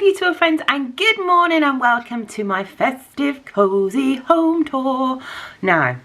you tour friends, and good morning and welcome to my festive cozy home tour. Now,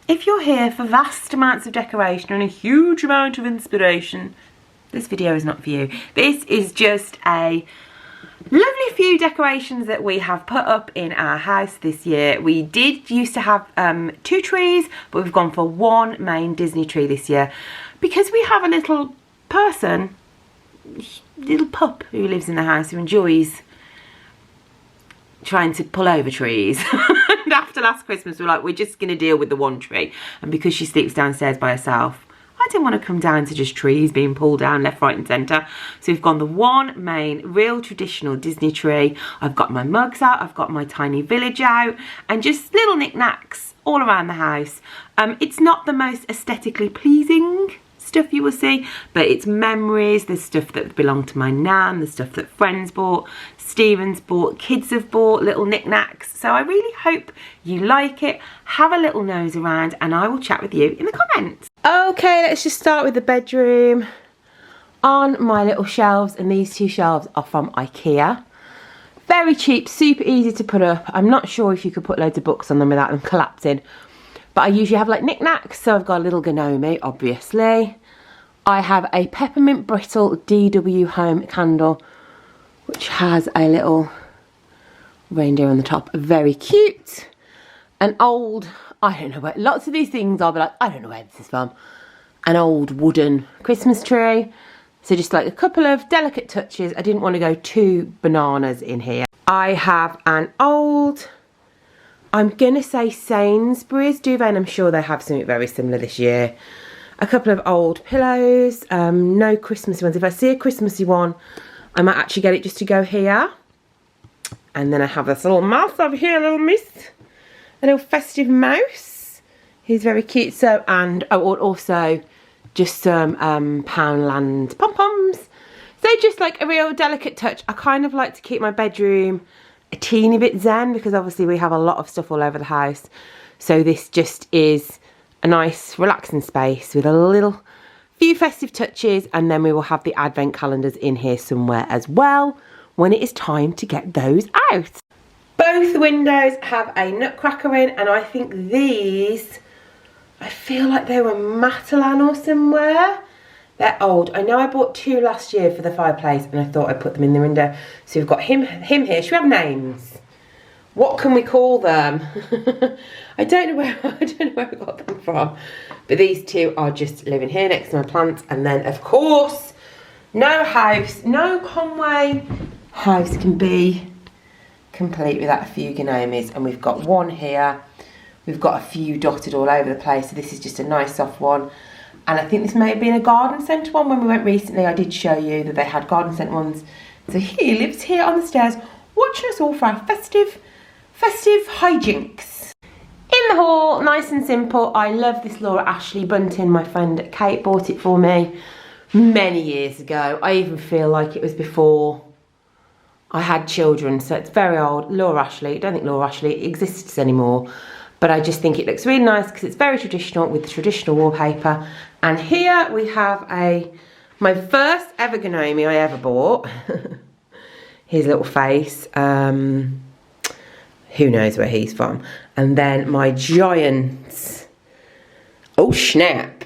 if you're here for vast amounts of decoration and a huge amount of inspiration, this video is not for you. This is just a lovely few decorations that we have put up in our house this year. We did used to have 2 trees, but we've gone for one main Disney tree this year because we have a little little pup who lives in the house who enjoys trying to pull over trees. And after last Christmas we're like, we're just going to deal with the one tree, and because she sleeps downstairs by herself, I didn't want to come down to just trees being pulled down left, right and centre. So we've gone the one main real traditional Disney tree. I've got my mugs out, I've got my tiny village out, and just little knickknacks all around the house. It's not the most aesthetically pleasing stuff you will see, but it's memories. There's stuff that belonged to my nan, the stuff that friends bought, Stephen's bought, kids have bought, little knickknacks. So I really hope you like it. Have a little nose around and I will chat with you in the comments. Okay, let's just start with the bedroom. On my little shelves, and these 2 shelves are from IKEA. Very cheap, super easy to put up. I'm not sure if you could put loads of books on them without them collapsing, but I usually have like knickknacks. So I've got a little Gnome, obviously. I have a peppermint brittle DW home candle, which has a little reindeer on the top. Very cute. An old, I don't know where, lots of these things are, but like, I don't know where this is from. An old wooden Christmas tree. So just like a couple of delicate touches. I didn't want to go too bananas in here. I have an old, I'm going to say Sainsbury's duvet, and I'm sure they have something very similar this year. A couple of old pillows, no Christmassy ones. If I see a Christmassy one, I might actually get it just to go here. And then I have this little mouse over here, a little miss. A little festive mouse. He's very cute. So, and also just some Poundland pom-poms. So just like a real delicate touch. I kind of like to keep my bedroom a teeny bit zen, because obviously we have a lot of stuff all over the house. So this just is a nice relaxing space with a little few festive touches, and then we will have the advent calendars in here somewhere as well when it is time to get those out. Both windows have a nutcracker in, and I think these, I feel like they were Matalan or somewhere. They're old. I know I bought 2 last year for the fireplace and I thought I'd put them in the window. So we've got him here. Should we have names? What can we call them? I don't know where we got them from. But these 2 are just living here next to my plants. And then of course, no Conway house can be complete without a few Gnomes. And we've got one here. We've got a few dotted all over the place. So this is just a nice soft one. And I think this may have been a garden centre one. When we went recently, I did show you that they had garden centre ones. So he lives here on the stairs, watching us all for our festive hijinks. In the hall, nice and simple. I love this Laura Ashley bunting. My friend Kate bought it for me many years ago. I even feel like it was before I had children, so it's very old. Laura Ashley. I don't think Laura Ashley exists anymore, but I just think it looks really nice because it's very traditional with the traditional wallpaper. And here we have my first ever Gnome I ever bought. His little face. Who knows where he's from. And then my giant, oh snap,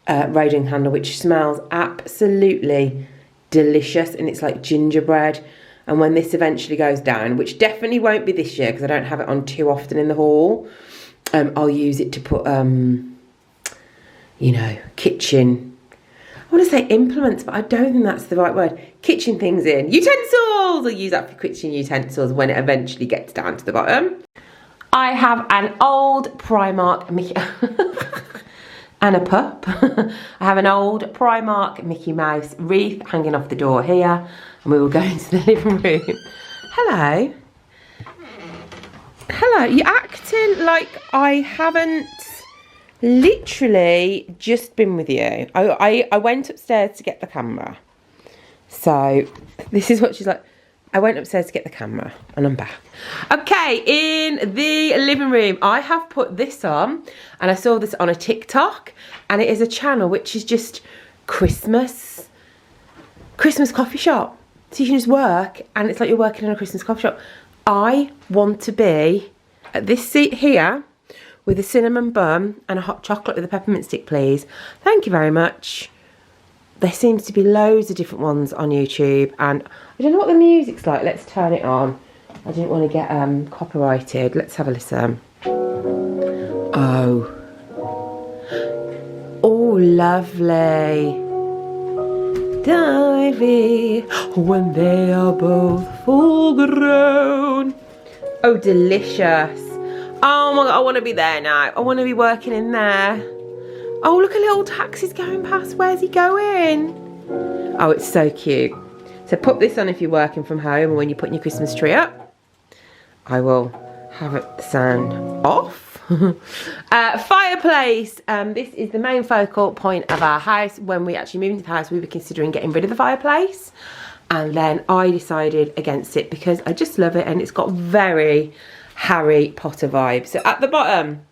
Radiant candle, which smells absolutely delicious, and it's like gingerbread. And when this eventually goes down, which definitely won't be this year because I don't have it on too often in the hall, I'll use it to put, you know, kitchen, I want to say implements, but I don't think that's the right word. Kitchen things in. Utensils! I'll use that for kitchen utensils when it eventually gets down to the bottom. I have an old Primark Mickey... and a pup. I have an old Primark Mickey Mouse wreath hanging off the door here. And we will go into the living room. Hello. Hello. You're acting like I haven't literally just been with you. I went upstairs to get the camera. So this is what she's like. I went upstairs to get the camera and I'm back. Okay, in the living room, I have put this on, and I saw this on a TikTok, and it is a channel which is just Christmas coffee shop. So you can just work, and it's like you're working in a Christmas coffee shop. I want to be at this seat here with a cinnamon bun and a hot chocolate with a peppermint stick, please. Thank you very much. There seems to be loads of different ones on YouTube, and I don't know what the music's like. Let's turn it on. I didn't want to get copyrighted. Let's have a listen. Oh. Oh, lovely. Divey, when they are both full grown. Oh, delicious. Oh my God, I want to be there now. I want to be working in there. Oh, look, a little taxi's going past. Where's he going? Oh, it's so cute. So put this on if you're working from home, or when you're putting your Christmas tree up. I will have it sound off. Fireplace. This is the main focal point of our house. When we actually moved into the house, we were considering getting rid of the fireplace, and then I decided against it because I just love it, and it's got very Harry Potter vibes. So at the bottom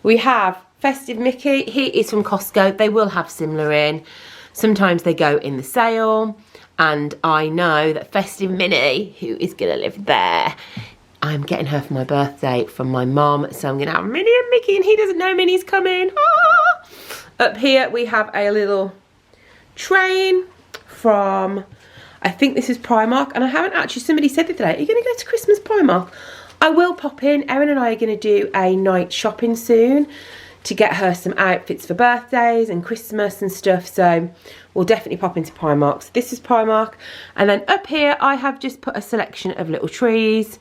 we have Festive Mickey. He is from Costco. They will have similar in. Sometimes they go in the sale, and I know that Festive Minnie, who is gonna live there, I'm getting her for my birthday from my mum, so I'm gonna have Minnie and Mickey, and he doesn't know Minnie's coming. Ah! Up here we have a little train from, I think this is Primark, and I haven't actually, somebody said the other day, are you gonna go to Christmas Primark? I will pop in. Erin and I are gonna do a night shopping soon to get her some outfits for birthdays and Christmas and stuff, so we'll definitely pop into Primark. So this is Primark, and then up here I have just put a selection of little trees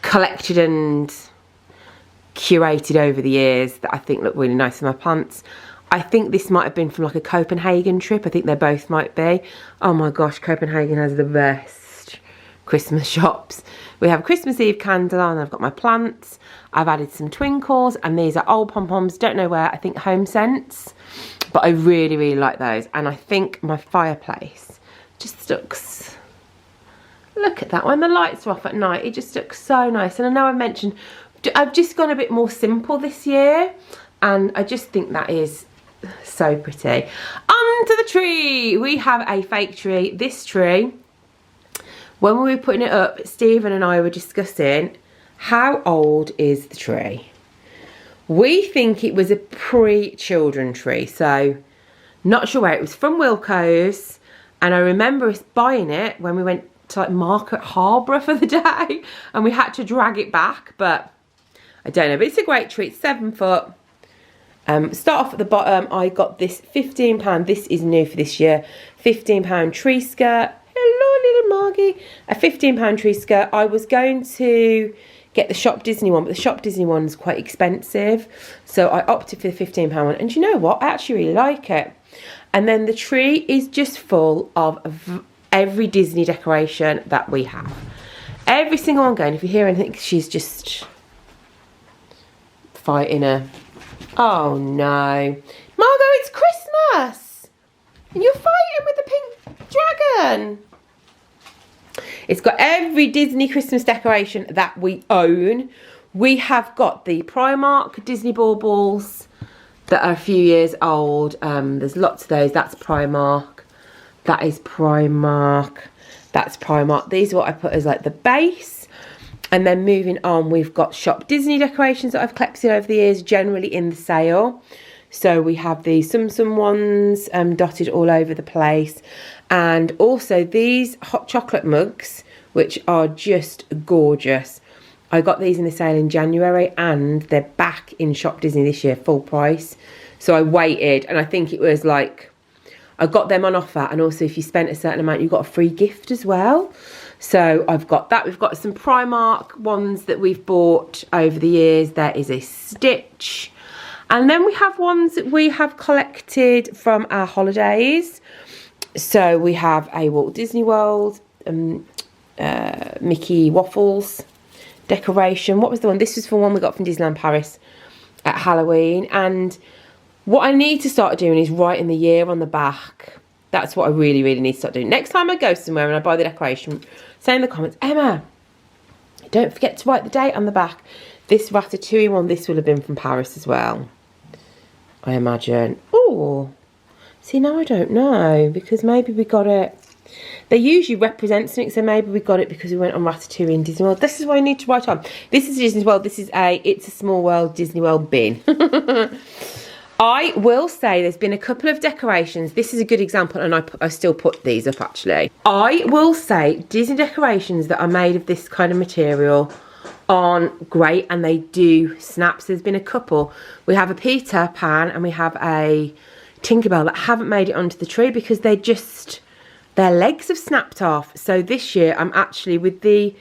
collected and curated over the years that I think look really nice in my plants. I think this might have been from like a Copenhagen trip. I think they both might be. Oh my gosh, Copenhagen has the best Christmas shops. We have a Christmas Eve candle on. I've got my plants. I've added some twinkles, and these are old pom-poms. Don't know where. I think Home Sense, but I really, really like those. And I think my fireplace just looks, look at that. When the lights are off at night, it just looks so nice. And I know I've mentioned, I've just gone a bit more simple this year, and I just think that is so pretty. Onto the tree. We have a fake tree. This tree, when we were putting it up, Stephen and I were discussing, how old is the tree? We think it was a pre-children tree, so not sure where. It was from Wilko's, and I remember us buying it when we went to like Market Harbour for the day, and we had to drag it back, but I don't know. But it's a great tree. It's 7 foot. Start off at the bottom. I got this £15. This is new for this year. £15 tree skirt. Hello, little Margie. A £15 tree skirt. I was going to get the Shop Disney one, but the Shop Disney one is quite expensive, so I opted for the £15 one. And you know what? I actually really like it. And then the tree is just full of every Disney decoration that we have. Every single one going. If you hear anything, she's just fighting a... Oh no. Margot, it's Christmas! And you're fighting with the pink dragon! It's got every Disney Christmas decoration that we own. We have got the Primark Disney baubles that are a few years old. There's lots of those. That's Primark. That is Primark. That's Primark. These are what I put as like the base. And then moving on, we've got Shop Disney decorations that I've collected over the years, generally in the sale. So we have the Sum ones dotted all over the place. And also these hot chocolate mugs, which are just gorgeous. I got these in the sale in January, and they're back in Shop Disney this year, full price. So I waited, and I think it was like, I got them on offer, and also if you spent a certain amount, you got a free gift as well. So I've got that. We've got some Primark ones that we've bought over the years. There is a Stitch. And then we have ones that we have collected from our holidays. So we have a Walt Disney World, Mickey Waffles decoration. What was the one? This was for one we got from Disneyland Paris at Halloween. And what I need to start doing is writing the year on the back. That's what I really, really need to start doing. Next time I go somewhere and I buy the decoration, say in the comments, Emma, don't forget to write the date on the back. This Ratatouille one, this will have been from Paris as well, I imagine. Oh, see, now I don't know, because maybe we got it. They usually represent something, so maybe we got it because we went on Ratatouille in Disney World. This is what I need to write on. This is Disney World. This is a It's a Small World Disney World bin. I will say there's been a couple of decorations. This is a good example, and I still put these up actually. I will say Disney decorations that are made of this kind of material aren't great, and they do snap. So there's been a couple. We have a Peter Pan and we have a Tinkerbell that haven't made it onto the tree because they're just... their legs have snapped off. So this year I'm actually, with the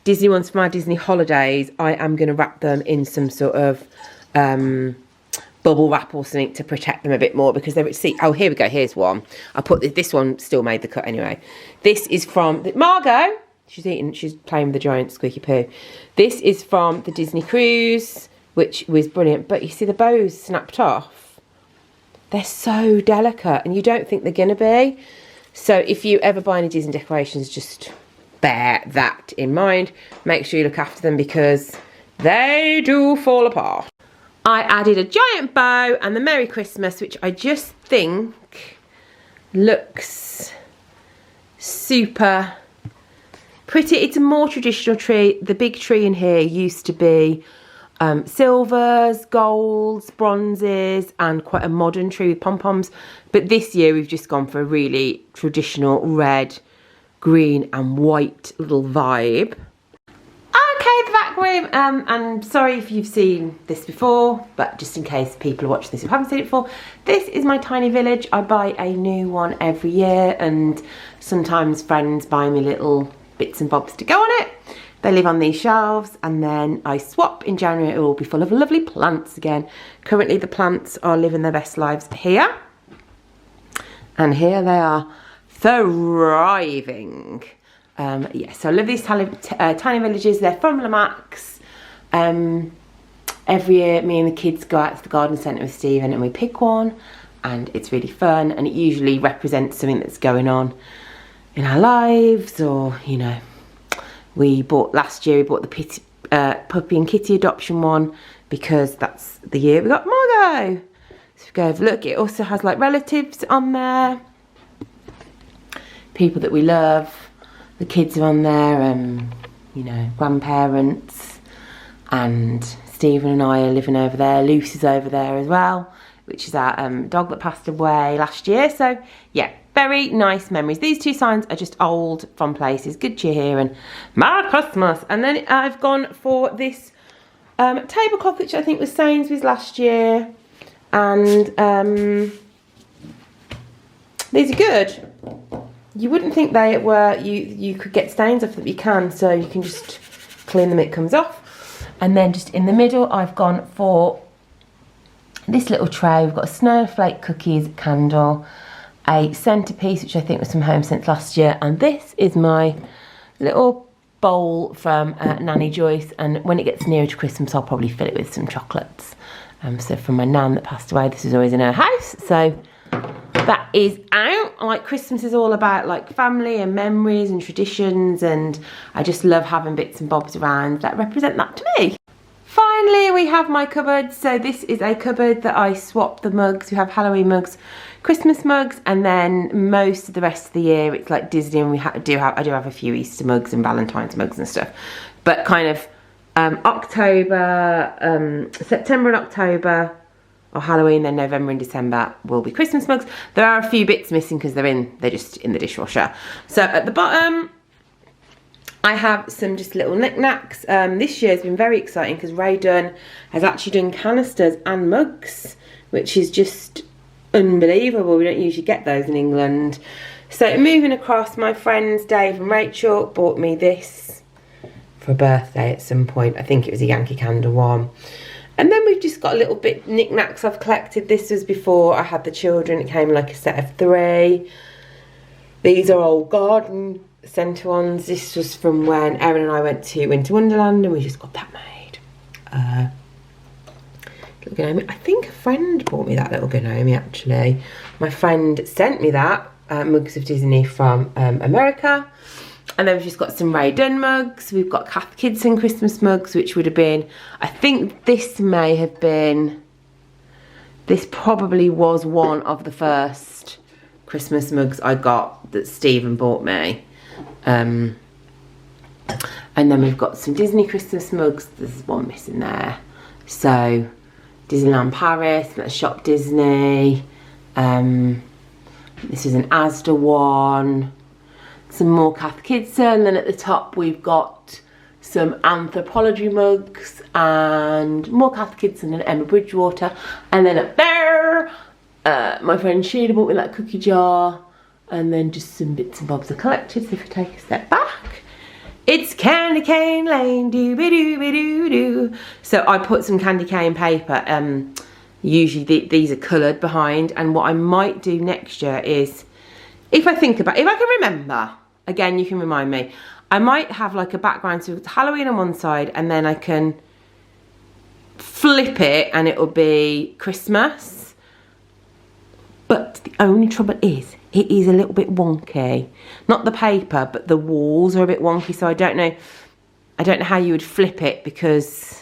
Disney ones for my Disney holidays, I am going to wrap them in some sort of bubble wrap or something to protect them a bit more, because they're, see, oh, here we go, here's one. I put this one still made the cut anyway. This is from Margot. She's playing with the giant squeaky poo. This is from the Disney cruise, which was brilliant. But you see the bows snapped off. They're so delicate, and you don't think they're gonna be. So if you ever buy any Disney decorations, just bear that in mind. Make sure you look after them because they do fall apart. I added a giant bow and the Merry Christmas, which I just think looks super pretty. It's a more traditional tree. The big tree in here used to be silvers, golds, bronzes, and quite a modern tree with pom-poms. But this year we've just gone for a really traditional red, green and white little vibe. Okay, the back room. And sorry if you've seen this before, but just in case people are watching this who haven't seen it before, this is my tiny village. I buy a new one every year, and sometimes friends buy me little bits and bobs to go on it. They live on these shelves, and then I swap in January. It will all be full of lovely plants again. Currently the plants are living their best lives here. And here they are thriving. Yeah, so I love these tiny villages. They're from Lamax. Every year me and the kids go out to the garden centre with Stephen and we pick one, and it's really fun, and it usually represents something that's going on in our lives, or, you know, last year we bought the puppy and kitty adoption one because that's the year we got Margot. So if you go have a look, it also has like relatives on there, people that we love. The kids are on there, you know, grandparents, and Stephen and I are living over there. Lucy's over there as well, which is our dog that passed away last year. So yeah, very nice memories. These two signs are just old from places. Good cheer here and Merry Christmas. And then I've gone for this tablecloth, which I think was Sainsbury's last year. And these are good. You wouldn't think they were, you could get stains off them, but you can, so you can just clean them, it comes off. And then just in the middle, I've gone for this little tray. We've got a snowflake cookies candle, a centrepiece, which I think was from Home Sense last year, and this is my little bowl from Nanny Joyce, and when it gets nearer to Christmas, I'll probably fill it with some chocolates. So from my nan that passed away, this is always in her house, so that is out. Like, Christmas is all about like family and memories and traditions, and I just love having bits and bobs around that represent that to me. Finally, we have my cupboard. So this is a cupboard that I swap the mugs. We have Halloween mugs, Christmas mugs, and then most of the rest of the year it's like Disney, and I do have a few Easter mugs and Valentine's mugs and stuff. But kind of September and October or Halloween, then November and December will be Christmas mugs. There are a few bits missing because they're just in the dishwasher. So at the bottom, I have some just little knickknacks. This year has been very exciting because Ray Dunn has actually done canisters and mugs, which is just unbelievable. We don't usually get those in England. So moving across, my friends Dave and Rachel bought me this for a birthday at some point. I think it was a Yankee Candle one. And then we've just got a little bit knickknacks I've collected. This was before I had the children. It came like a set of 3. These are old garden centre ones. This was from when Erin and I went to Winter Wonderland, and we just got that made. Little Gnome. I think a friend bought me that little Gnome actually. My friend sent me that, Mugs of Disney from America. And then we've just got some Ray Dunn mugs. We've got Kath Kidson Christmas mugs, which would have been, I think this may have been, this probably was one of the first Christmas mugs I got that Stephen bought me. And then we've got some Disney Christmas mugs. There's one missing there. So Disneyland Paris, that's Shop Disney. This is an Asda one. Some more Cath Kidston, and then at the top we've got some Anthropology mugs and more Cath Kidston and Emma Bridgewater. And then up there, my friend Sheila bought me that cookie jar, and then just some bits and bobs are collected. So if you take a step back, it's Candy Cane Lane, doo-be-doo-be-doo-doo. So I put some candy cane paper. Usually these are coloured behind, and what I might do next year is, if I can remember, again, you can remind me, I might have like a background, so it's Halloween on one side, and then I can flip it and it'll be Christmas. But the only trouble is, it is a little bit wonky. Not the paper, but the walls are a bit wonky, so I don't know how you would flip it, because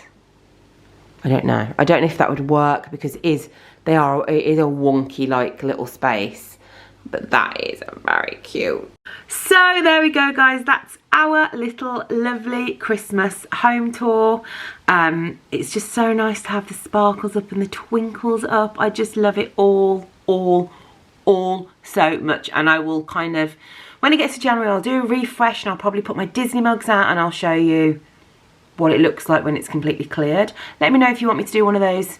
I don't know if that would work, because it is a wonky like little space. But that is very cute. So there we go, guys. That's our little lovely Christmas home tour. It's just so nice to have the sparkles up and the twinkles up. I just love it all so much. And I will kind of, when it gets to January, I'll do a refresh, and I'll probably put my Disney mugs out, and I'll show you what it looks like when it's completely cleared. Let me know if you want me to do one of those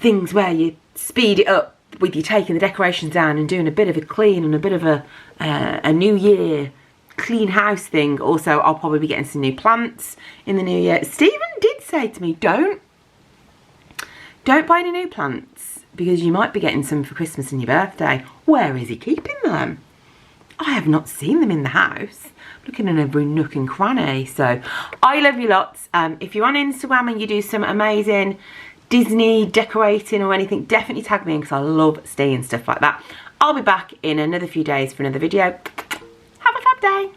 things where you speed it up with you taking the decorations down and doing a bit of a clean and a bit of a new year clean house thing. Also, I'll probably be getting some new plants in the new year. Stephen did say to me, don't buy any new plants, because you might be getting some for Christmas and your birthday. Where is he keeping them? I have not seen them in the house. Looking in every nook and cranny. So I love you lots. If you're on Instagram and you do some amazing Disney decorating or anything, definitely tag me in, because I love seeing stuff like that. I'll be back in another few days for another video. Have a fab day.